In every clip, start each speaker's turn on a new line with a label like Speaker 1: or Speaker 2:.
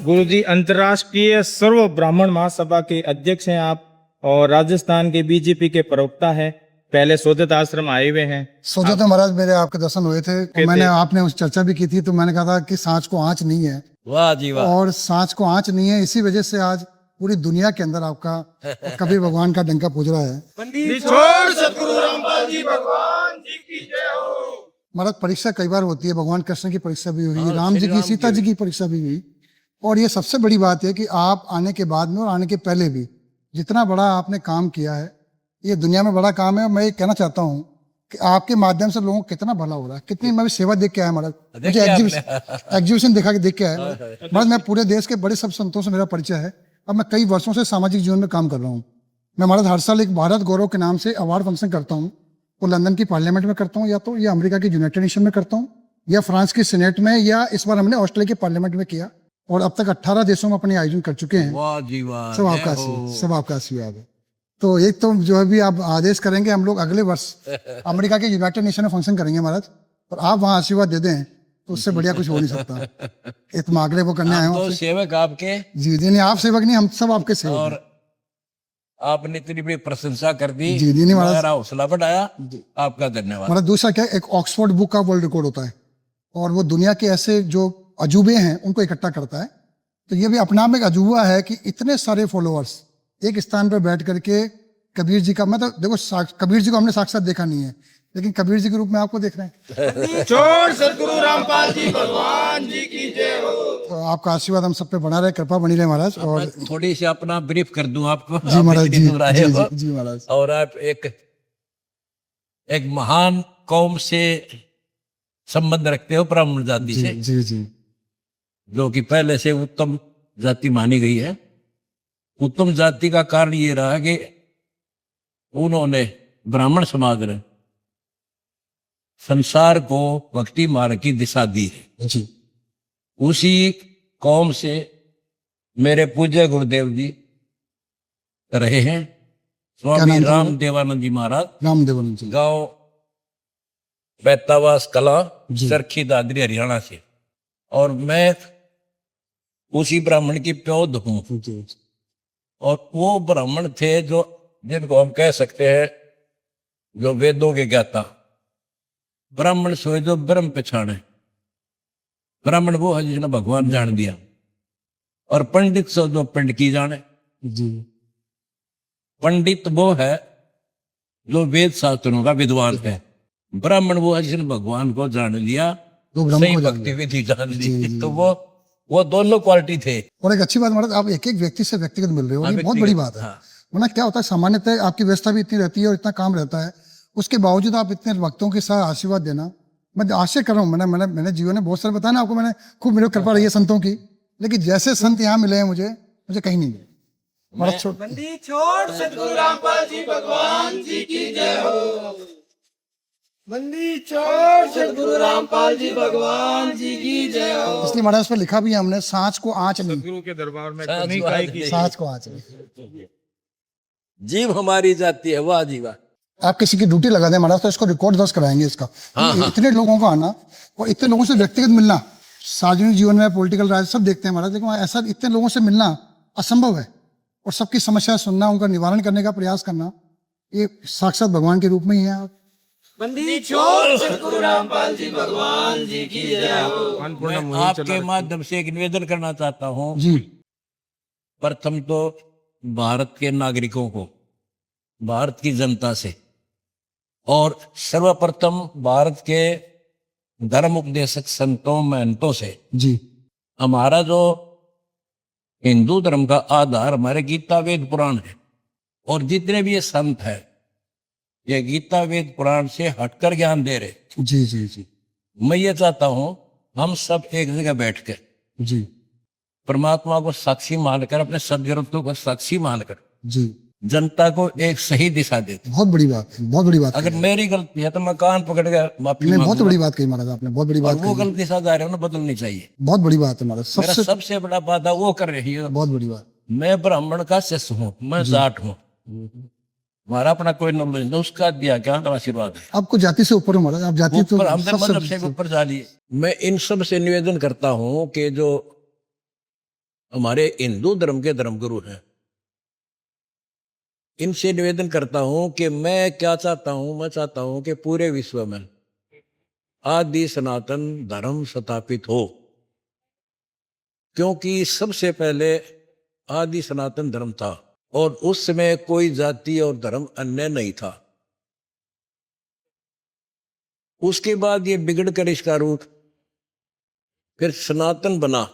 Speaker 1: गुरुजी, अंतर्राष्ट्रीय सर्व ब्राह्मण महासभा के अध्यक्ष हैं आप और राजस्थान के बीजेपी के प्रवक्ता है। पहले सोजत आश्रम आए हुए हैं।
Speaker 2: सोजत महाराज मेरे आपके दर्शन हुए थे और मैंने आपने उस चर्चा भी की थी, तो मैंने कहा था कि सांच को आंच नहीं है।
Speaker 3: वाह जी वाह।
Speaker 2: और सांच को आंच नहीं है, इसी वजह से आज पूरी दुनिया के अंदर आपका कबीर भगवान का डंका पूज रहा है।
Speaker 1: सतगुरु रामपाल जी भगवान जी की जय हो।
Speaker 2: महाराज, परीक्षा कई बार होती है, भगवान कृष्ण की परीक्षा भी हुई, राम जी की, सीता जी की परीक्षा भी हुई, और ये सबसे बड़ी बात है कि आप आने के बाद में और आने के पहले भी जितना बड़ा आपने काम किया है, ये दुनिया में बड़ा काम है। और मैं ये कहना चाहता हूँ कि आपके माध्यम से लोगों को कितना भला हो रहा है। कितनी मैं भी सेवा देख के आया महाराज, मुझे एग्जीबिशन देखा के देख के आया महाराज। मैं पूरे देश के बड़े सब संतों से मेरा परिचय है। अब मैं कई वर्षों से सामाजिक जीवन में काम कर रहा हूँ। मैं महाराज हर साल एक भारत गौरव के नाम से अवार्ड फंक्शन करता हूँ। वो लंदन की पार्लियामेंट में करता हूँ, या तो या अमेरिका की यूनाइटेड नेशन में करता हूँ, या फ्रांस की सीनेट में, या इस बार हमने ऑस्ट्रेलिया के पार्लियामेंट में किया। और अब तक 18 देशों में अपने आयोजन कर चुके हैं।
Speaker 3: वाह जी वाह।
Speaker 2: सब आपका सब आपका आशीर्वाद है। तो एक तो जो है भी आप आदेश करेंगे, हम लोग अगले वर्ष अमेरिका के यूनाइटेड नेशन में फंक्शन करेंगे महाराज, और आप वहाँ आशीर्वाद दे दें तो उससे बढ़िया कुछ हो नहीं सकता। इतना अगले वो करने आए
Speaker 3: तो सेवक आपके।
Speaker 2: जी जी, नहीं आप सेवक नहीं, हम सब आपके सेवक।
Speaker 3: और आपने इतनी बड़ी प्रशंसा कर दी,
Speaker 2: जी जी, नहीं महाराज,
Speaker 3: मेरा हौसला बढ़ाया, आपका धन्यवाद।
Speaker 2: महाराज दूसरा क्या, एक ऑक्सफोर्ड बुक का वर्ल्ड रिकॉर्ड होता है, और वो दुनिया के ऐसे जो अजूबे हैं उनको इकट्ठा करता है। तो ये भी अपना में एक अजूबा है कि इतने सारे फॉलोअर्स एक स्थान पर बैठ करके कबीर जी का, मैं तो देखो कबीर जी को हमने साक्षात देखा नहीं है, लेकिन कबीर जी के रूप में आपको देख रहे हैं।
Speaker 1: सतगुरु रामपाल जी भगवान जी की जय हो।
Speaker 2: तो आपका आशीर्वाद हम सब पे बना रहे, कृपा बनी रहे महाराज। और
Speaker 3: थोड़ी सी अपना ब्रीफ कर दूं आपको।
Speaker 2: जी महाराज, जी
Speaker 3: जी
Speaker 2: जी महाराज।
Speaker 3: और आप एक महान कौम से संबंध रखते हो, ब्राह्मण जाति से,
Speaker 2: जी जी,
Speaker 3: जो कि पहले से उत्तम जाति मानी गई है। उत्तम जाति का कारण ये रहा कि उन्होंने, ब्राह्मण समाज ने संसार को भक्ति मार्ग की दिशा दी है।
Speaker 2: जी,
Speaker 3: उसी कौम से मेरे पूज्य गुरुदेव जी रहे हैं, स्वामी रामदेवानंद जी महाराज,
Speaker 2: रामदेवानंद जी,
Speaker 3: गांव बैतावास कला, चरखी दादरी, हरियाणा से। और मैं उसी ब्राह्मण की प्योद हूँ। और वो ब्राह्मण थे जो, जिनको हम कह सकते हैं जो वेदों के ज्ञाता। ब्राह्मण सोए जो ब्रह्म पहचाने। ब्राह्मण वो है जिसने भगवान जान दिया। और पंडित सो जो पंडित जाने।
Speaker 2: जी,
Speaker 3: पंडित वो है जो वेद शास्त्रों का विद्वान है। ब्राह्मण वो है जिसने भगवान को जान लिया, सही भक्ति विधि जान ली। तो वो दोनों क्वालिटी थे।
Speaker 2: और एक अच्छी बात महाराज, आप एक एक व्यक्ति से व्यक्तिगत मिल रहे हो, ये बहुत बड़ी बात है। वरना क्या होता है, सामान्यतः आपकी व्यवस्था भी इतनी रहती है और इतना काम रहता है, उसके बावजूद आप इतने भक्तों के साथ आशीर्वाद देना, मैं आशा कर रहा हूँ। मैंने जीवन में बहुत सारे बताया ना आपको, मैंने खूब मेरे कृपा रही है संतों की, लेकिन जैसे संत यहाँ मिले हैं मुझे कहीं नहीं मिले।
Speaker 1: छोड़ सतगुरु रामपाल जी भगवान जी की जय हो। बंदी छोड़ सतगुरु रामपाल जी भगवान जी की जय हो।
Speaker 2: इसलिए महाराज पर लिखा भी है हमने, सांच को आंच नहीं।
Speaker 1: सतगुरु के दरबार में कमी काहे की,
Speaker 2: सांच को आंच नहीं।
Speaker 3: जीव हमारी जाती है। वाह जी वाह।
Speaker 2: आप किसी की ड्यूटी लगा दें महाराज तो इसको रिकॉर्ड दर्ज कराएंगे इसका। इतने लोगों का आना और इतने लोगों से व्यक्तिगत मिलना, सार्वजनिक जीवन में पॉलिटिकल राज सब देखते हैं महाराज, लेकिन ऐसा इतने लोगों से मिलना असंभव है। और सबकी समस्या सुनना, उनका निवारण करने का प्रयास करना, ये साक्षात भगवान के रूप में ही है। आप
Speaker 1: बंदी छोड़ सतगुरु रामपाल जी भगवान जी की जय हो।
Speaker 3: मैं आपके माध्यम से एक निवेदन करना चाहता हूँ
Speaker 2: जी।
Speaker 3: प्रथम तो भारत के नागरिकों को, भारत की जनता से, और सर्वप्रथम भारत के धर्म उपदेशक संतों महंतों से।
Speaker 2: जी,
Speaker 3: हमारा जो हिंदू धर्म का आधार हमारे गीता वेद पुराण है, और जितने भी ये संत हैं ये गीता वेद पुराण से हटकर ज्ञान दे रहे।
Speaker 2: जी जी जी,
Speaker 3: मैं ये चाहता हूं हम सब एक जगह बैठकर
Speaker 2: जी,
Speaker 3: परमात्मा को साक्षी मानकर, अपने सदग्रंथों को साक्षी मानकर
Speaker 2: जी,
Speaker 3: जनता को एक सही दिशा देते।
Speaker 2: बहुत बड़ी बात, बहुत बड़ी बात।
Speaker 3: अगर मेरी गलती है तो मैं कान पकड़ कर माफी
Speaker 2: नहीं, बहुत बड़ी बात कही महाराज आपने, बहुत बड़ी बात।
Speaker 3: वो गलत दिशा जा रहे हो ना, बदलनी चाहिए।
Speaker 2: बहुत बड़ी बात है महाराज,
Speaker 3: मेरा सबसे बड़ा बाधा वो कर रही है।
Speaker 2: बहुत बड़ी बात।
Speaker 3: मैं ब्राह्मण का शिष्य हूँ, मैं जाट हूँ, हमारा अपना कोई नॉलेज नहीं, उसका दिया क्या आशीर्वाद है।
Speaker 2: आपको जाति से ऊपर हो महाराज, आप जाति तो
Speaker 3: मजहब से ऊपर जा लिए। मैं इन सब से निवेदन करता हूँ कि जो हमारे हिंदू धर्म के धर्मगुरु हैं, इनसे निवेदन करता हूं कि मैं क्या चाहता हूं, मैं चाहता हूं कि पूरे विश्व में आदि सनातन धर्म स्थापित हो, क्योंकि सबसे पहले आदि सनातन धर्म था और उस समय कोई जाति और धर्म अन्य नहीं था। उसके बाद ये बिगड़ कर इसका रूप फिर सनातन बना।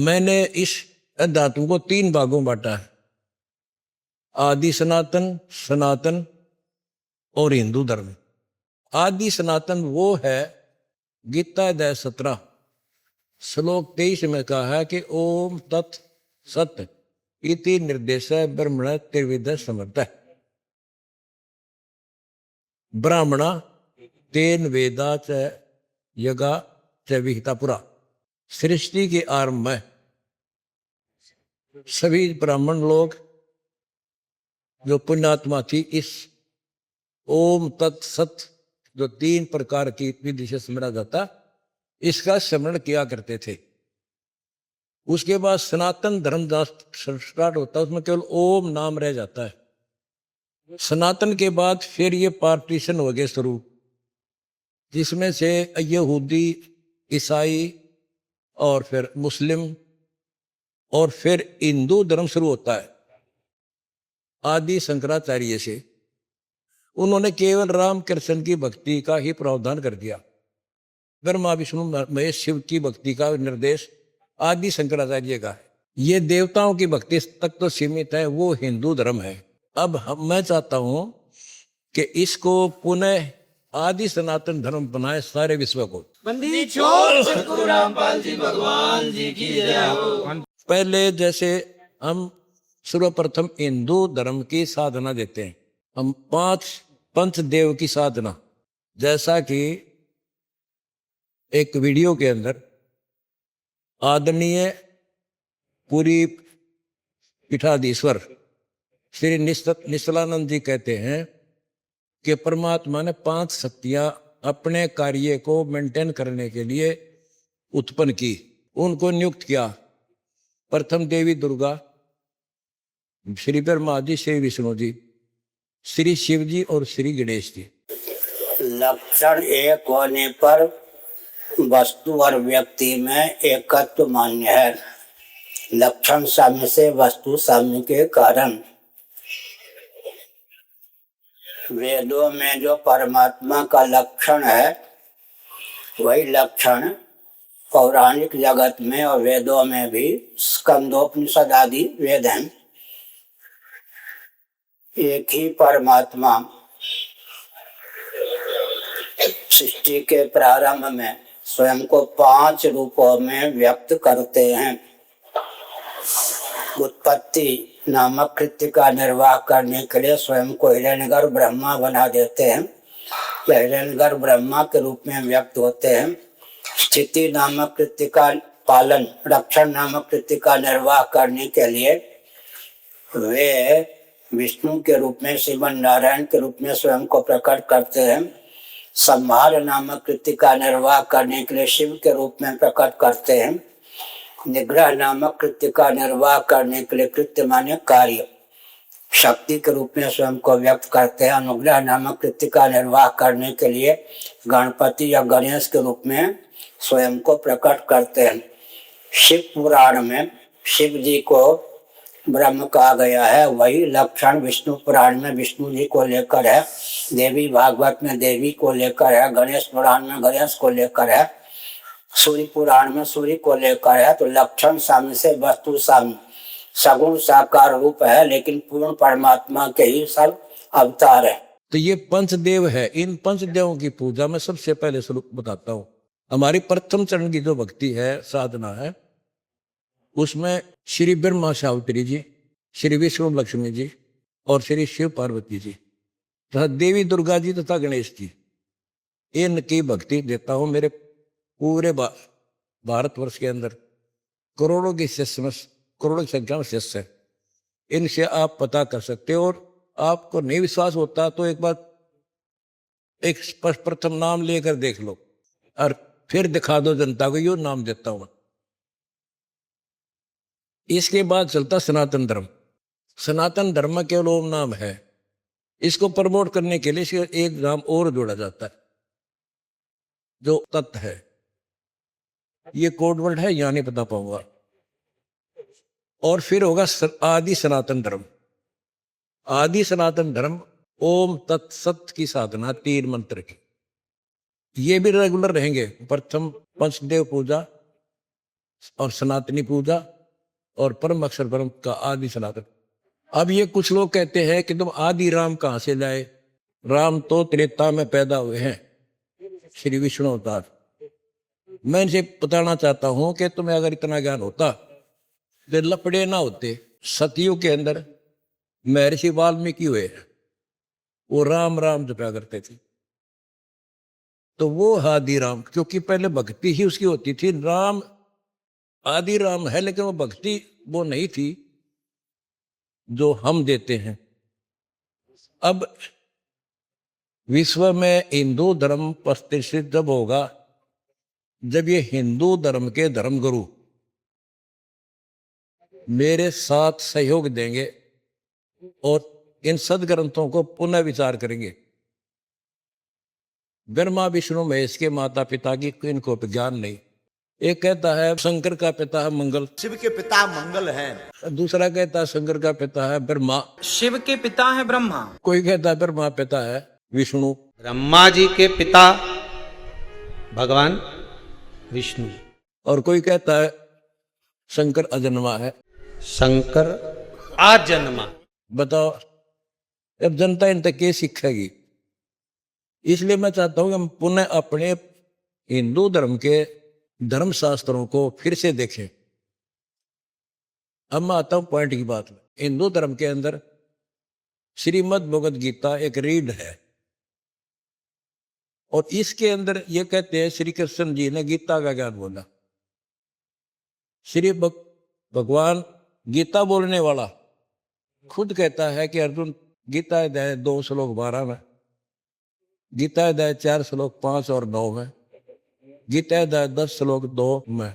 Speaker 3: मैंने इस धातु को 3 भागों में बांटा है, आदि सनातन, सनातन और हिंदू धर्म। आदि सनातन वो है, गीता अध्याय 17 श्लोक 23 में कहा है कि ओम तत् सत इति निर्देश ब्रह्मण त्रिविध समर्थ। ब्राह्मणा तेन वेदा च यगा च विहिता पुरा। सृष्टि के आरंभ में सभी ब्राह्मण लोग जो पुण्यात्मा थी, इस ओम तत् सत जो 3 प्रकार की विधि से स्मरा जाता, इसका स्मरण किया करते थे। उसके बाद सनातन धर्म स्टार्ट होता है, उसमें केवल ओम नाम रह जाता है। सनातन के बाद फिर ये पार्टीशन हो गए शुरू, जिसमें से यहूदी, ईसाई और फिर मुस्लिम और फिर हिंदू धर्म शुरू होता है आदि शंकराचार्य से। उन्होंने केवल राम कृष्ण की भक्ति का ही प्रावधान कर दिया। ब्रह्मा विष्णु महेश शिव की भक्ति का निर्देश आदि शंकराचार्य का है। ये देवताओं की भक्ति तक तो सीमित है, वो हिंदू धर्म है। अब मैं चाहता हूं कि इसको पुनः आदि सनातन धर्म बनाए सारे विश्व को।
Speaker 1: बंदी छोड़ सतगुरु रामपाल जी भगवान जी की जय हो।
Speaker 3: पहले जैसे हम सर्वप्रथम हिंदू धर्म की साधना देते हैं, हम 5 पंचदेव की साधना, जैसा कि एक वीडियो के अंदर आदरणीय पूरी पीठाधीश्वर श्री निश्चलानंद जी कहते हैं कि परमात्मा ने 5 शक्तियां अपने कार्य को मेंटेन करने के लिए उत्पन्न की, उनको नियुक्त किया। प्रथम देवी दुर्गा, श्री ब्रह्मा जी, श्री विष्णु जी, श्री शिव जी और श्री गणेश जी।
Speaker 4: लक्षण एक होने पर वस्तु और व्यक्ति में एकत्व मान्य है। लक्षण साम्य से वस्तु साम्य के कारण वेदों में जो परमात्मा का लक्षण है, वही लक्षण पौराणिक जगत में और वेदों में भी, स्कंदोपनिषद आदि वेद हैं। एक ही परमात्मा सृष्टि के प्रारंभ में स्वयं को 5 रूपों में व्यक्त करते हैं। उत्पत्ति नामक कृत्य का निर्वाह करने के लिए स्वयं को हिरण्यगर्भ ब्रह्मा बना देते हैं, या हिरण्यगर्भ ब्रह्मा के रूप में व्यक्त होते हैं। स्थिति नामक कृत्य का पालन, रक्षण नामक कृत्य का निर्वाह करने के लिए वे विष्णु के रूप में, श्रीमन नारायण के रूप में स्वयं को प्रकट करते हैं। संहार नामक कृत्य का निर्वाह करने के लिए शिव के रूप में प्रकट करते हैं। निग्रह नामक कृत्य का निर्वाह करने के लिए, कृत्य माने कार्य, शक्ति के रूप में स्वयं को व्यक्त करते हैं। अनुग्रह नामक कृत्य का निर्वाह करने के लिए गणपति या गणेश के रूप में स्वयं को प्रकट करते हैं। शिव पुराण में शिव जी को ब्रह्म कहा गया है, वही लक्षण विष्णु पुराण में विष्णु जी को लेकर है, देवी भागवत में देवी को लेकर है, गणेश पुराण में गणेश को लेकर है, सूर्य पुराण में सूर्य को लेकर है। तो लक्षण साम्य से वस्तु साम्य, सगुण साकार रूप है, लेकिन पूर्ण परमात्मा के ही सब अवतार है।
Speaker 3: तो ये पंचदेव है। इन पंचदेवों की पूजा में सबसे पहले स्वरूप बताता हूँ। हमारी प्रथम चरण की जो भक्ति है, साधना है, उसमें श्री ब्रह्मा सावित्री जी, श्री विष्णु लक्ष्मी जी और श्री शिव पार्वती जी तथा देवी दुर्गा जी तथा गणेश जी, इनकी भक्ति देता हूँ। मेरे पूरे भारतवर्ष के अंदर करोड़ों की शिष्य में, करोड़ों की संख्या में शिष्य है। इनसे आप पता कर सकते हो, और आपको नहीं विश्वास होता तो एक बार एक प्रथम नाम लेकर देख लो और फिर दिखा दो जनता को, यो नाम देता हूँ। इसके बाद चलता सनातन धर्म। सनातन धर्म केवल ओम नाम है, इसको प्रमोट करने के लिए इसका एक नाम और जोड़ा जाता है जो तत्व है। ये कोड वर्ड है, यहाँ नहीं बता पाऊंगा। और फिर होगा आदि सनातन धर्म। आदि सनातन धर्म ओम तत् सत की साधना, 3 मंत्र की, ये भी रेगुलर रहेंगे। प्रथम पंचदेव पूजा और सनातनी पूजा और परम अक्षर ब्रह्म का आदि सनातन। अब ये कुछ लोग कहते हैं कि तुम आदि राम कहां से लाए, राम तो त्रेता में पैदा हुए हैं, श्री विष्णु अवतार। मैं इनसे बताना चाहता हूं कि तुम्हें अगर इतना ज्ञान होता तो लपड़े ना होते। सतयुग के अंदर महर्षि वाल्मीकि हुए, वो राम राम जपा करते थे, तो वो आदि राम, क्योंकि पहले भक्ति ही उसकी होती थी। राम आदि राम है, लेकिन वो भक्ति वो नहीं थी जो हम देते हैं। अब विश्व में हिंदू धर्म प्रतिष्ठित जब होगा, जब ये हिंदू धर्म के धर्मगुरु मेरे साथ सहयोग देंगे और इन सदग्रंथों को पुनः विचार करेंगे। ब्रह्मा विष्णु महेश के माता पिता की इनको ज्ञान नहीं। एक कहता है शंकर का पिता है मंगल,
Speaker 1: शिव के पिता मंगल हैं।
Speaker 3: दूसरा कहता है शंकर का पिता है ब्रह्मा,
Speaker 5: शिव के पिता है ब्रह्मा।
Speaker 3: कोई कहता है ब्रह्मा पिता है विष्णु,
Speaker 6: ब्रह्मा जी के पिता भगवान विष्णु,
Speaker 3: और कोई कहता है शंकर अजन्मा है।
Speaker 6: शंकर आजन्मा।
Speaker 3: बताओ, अब जनता इन तक ये सीखेगी। इसलिए मैं चाहता हूं कि हम पुनः अपने हिंदू धर्म के धर्म शास्त्रों को फिर से देखें। अब मैं आता हूं पॉइंट की बात में। हिंदू धर्म के अंदर श्रीमद् भगवद गीता एक रीड है, और इसके अंदर ये कहते हैं श्री कृष्ण जी ने गीता का ज्ञान बोला। श्री भगवान गीता बोलने वाला खुद कहता है कि अर्जुन, गीता अध्याय 2 श्लोक 12 में, गीता अध्याय 4 श्लोक 5 और 9 में, गीता अध्याय 10 श्लोक 2 में,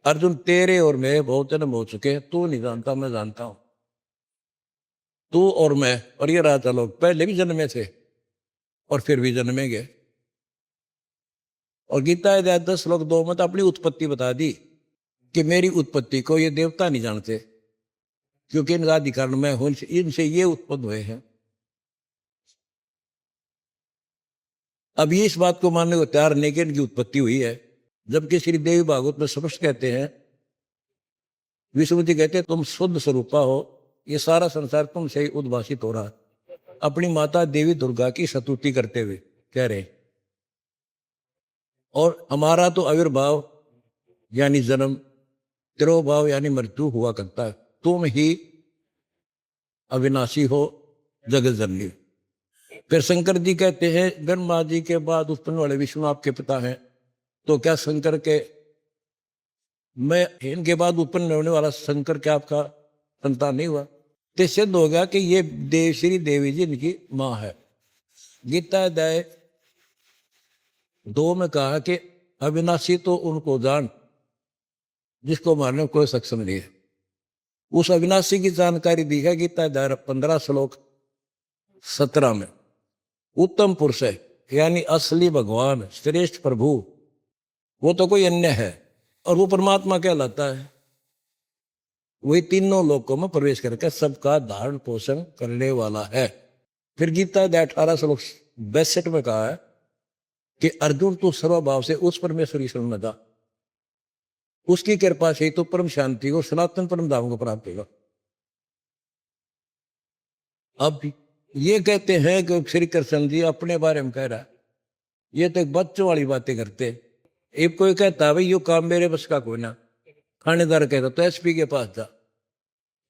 Speaker 3: अर्जुन तेरे और मेरे बहुत जन्म हो चुके हैं, तू नहीं जानता मैं जानता हूं। तू और मैं और ये राजा लोग पहले भी जन्मे थे और फिर भी जन्मेंगे। और गीता अध्याय 10 श्लोक 2 में तो अपनी उत्पत्ति बता दी कि मेरी उत्पत्ति को ये देवता नहीं जानते, क्योंकि इनका अधिकार मैं हूं, इनसे ये उत्पन्न हुए हैं। अब ये इस बात को मानने को तैयार नहीं कि इनकी उत्पत्ति हुई है, जबकि श्री देवी भागवत में स्पष्ट कहते हैं, विष्णु जी कहते हैं तुम शुद्ध स्वरूपा हो, ये सारा संसार तुमसे ही उद्भाषित हो रहा है। अपनी माता देवी दुर्गा की स्तुति करते हुए कह रहे, और हमारा तो आविर्भाव यानी जन्म, तिरोभाव यानी मृत्यु हुआ करता है, तुम ही अविनाशी हो जगत जननी। फिर शंकर जी कहते हैं ब्रह्मा जी के बाद उत्पन्न वाले विष्णु आपके पिता हैं, तो क्या शंकर के, मैं इनके बाद उत्पन्न होने वाला शंकर क्या आपका संतान नहीं हुआ? तो सिद्ध हो गया कि ये देव श्री देवी जी इनकी मां है। गीता अध्याय 2 में कहा कि अविनाशी तो उनको जान जिसको मारने में कोई सक्षम नहीं है। उस अविनाशी की जानकारी दी है गीता अध्याय 15 श्लोक 17 में। उत्तम पुरुष है यानी असली भगवान श्रेष्ठ प्रभु, वो तो कोई अन्य है, और वो परमात्मा कहलाता है। वही तीनों लोकों में प्रवेश करके सबका धारण पोषण करने वाला है। फिर गीता अध्याय 18 श्लोक 62 में कहा है कि अर्जुन तू सर्वभाव से उस परमेश्वर ईश्वर में जा, उसकी कृपा से तो परम शांति को, सनातन परम धाम को प्राप्त होगा। अब ये कहते हैं कि श्री कृष्ण जी अपने बारे में कह रहा है, ये तो एक बच्चों वाली बातें करते। एक कोई कहता है भाई यो काम मेरे बस का कोई ना, थानेदार कहता तो एसपी के पास जा,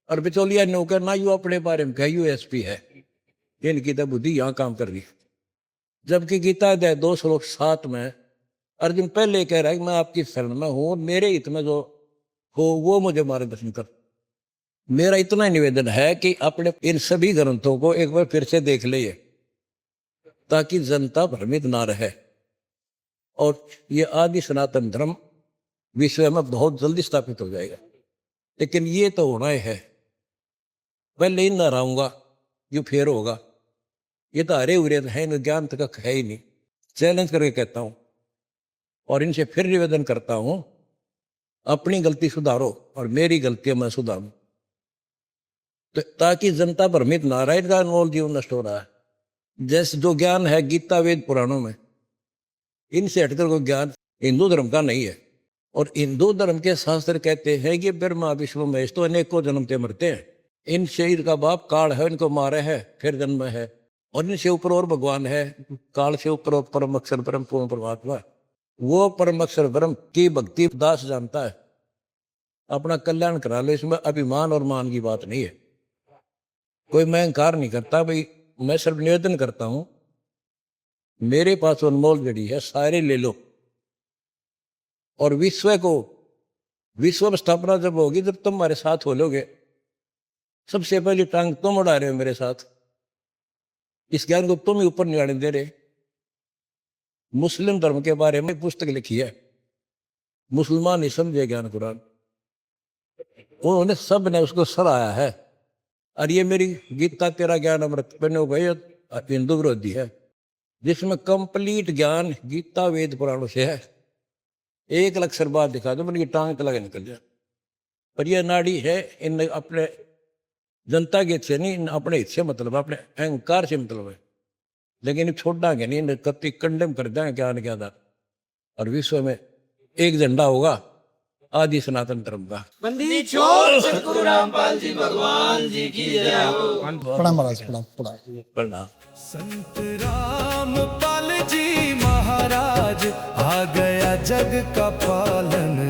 Speaker 3: और बिचौलिया नौकर ना यू अपने बारे में कह यू एसपी है, इनकी तो बुद्धि यहाँ काम कर रही। जबकि गीता अध्याय 2 श्लोक 7 में अर्जुन पहले कह रहा है कि मैं आपकी शरण में हूं, मेरे हित में जो हो वो मुझे मार्गदर्शन कर। मेरा इतना निवेदन है कि अपने इन सभी ग्रंथों को एक बार फिर से देख ले, ताकि जनता भ्रमित ना रहे। और ये आदि सनातन धर्म विश्व में बहुत जल्दी स्थापित हो जाएगा। लेकिन ये तो होना ही है, पहले इन ना रहूंगा जो फिर होगा। ये तो हरे हुए है नहीं, ज्ञान तक है ही नहीं। चैलेंज करके कहता हूं और इनसे फिर निवेदन करता हूं, अपनी गलती सुधारो और मेरी गलतियां मैं सुधारूं, तो ताकि जनता भ्रमित ना रहे का अनमोल जीवन नष्ट हो रहा है। जैसे जो ज्ञान है गीता वेद पुराणों में, इनसे हटकर कोई ज्ञान हिंदू धर्म का नहीं है। और हिंदू धर्म के शास्त्र कहते हैं कि ब्रह्मा विष्णु महेश तो अनेकों जन्म ते मरते हैं, इन शरीर का बाप काल है, इनको मारे है फिर जन्म है, और इनसे ऊपर और भगवान है, काल से ऊपर और परम अक्षर परम पूर्ण परमात्मा। वो परम अक्षर ब्रह्म की भक्ति दास जानता है, अपना कल्याण करा लो। इसमें अभिमान और मान की बात नहीं है, कोई मैं इंकार नहीं करता भाई। मैं सिर्फ निवेदन करता हूं, मेरे पास अनमोल जड़ी है सारे ले लो, और विश्व स्थापना जब होगी जब तुम हमारे साथ हो लोगे, सबसे पहली टांग तुम उड़ा रहे हो मेरे साथ, इस ज्ञान को तुम ही ऊपर नहीं आने दे रहे। मुस्लिम धर्म के बारे में पुस्तक लिखी है, मुसलमान ही समझे ज्ञान कुरान, उन्होंने सब ने उसको सराहा है। और ये मेरी गीता तेरा ज्ञान अमृत बनो भाई हिंदू विरोधी है, जिसमें कंप्लीट ज्ञान गीता वेद पुराणों से है। एक अक्षर बात दिखा दो मेरी टांग तला के निकल जाए। पर यह नाड़ी है, इन अपने जनता के हित से नहीं, अपने हित से मतलब, अपने अहंकार से मतलब है। लेकिन छोड़ांगे नहीं, कति कंडेम कर देंगे ज्ञान के आधार। और विश्व में एक झंडा होगा आदि सनातन धर्म का।
Speaker 1: बंदी छोड़ सतगुरु रामपाल जी भगवान जी की जय हो।
Speaker 2: प्रणाम महाराज, प्रणाम।
Speaker 3: प्रणाम।
Speaker 7: संत रामपाल जी महाराज आ गया जग का पालन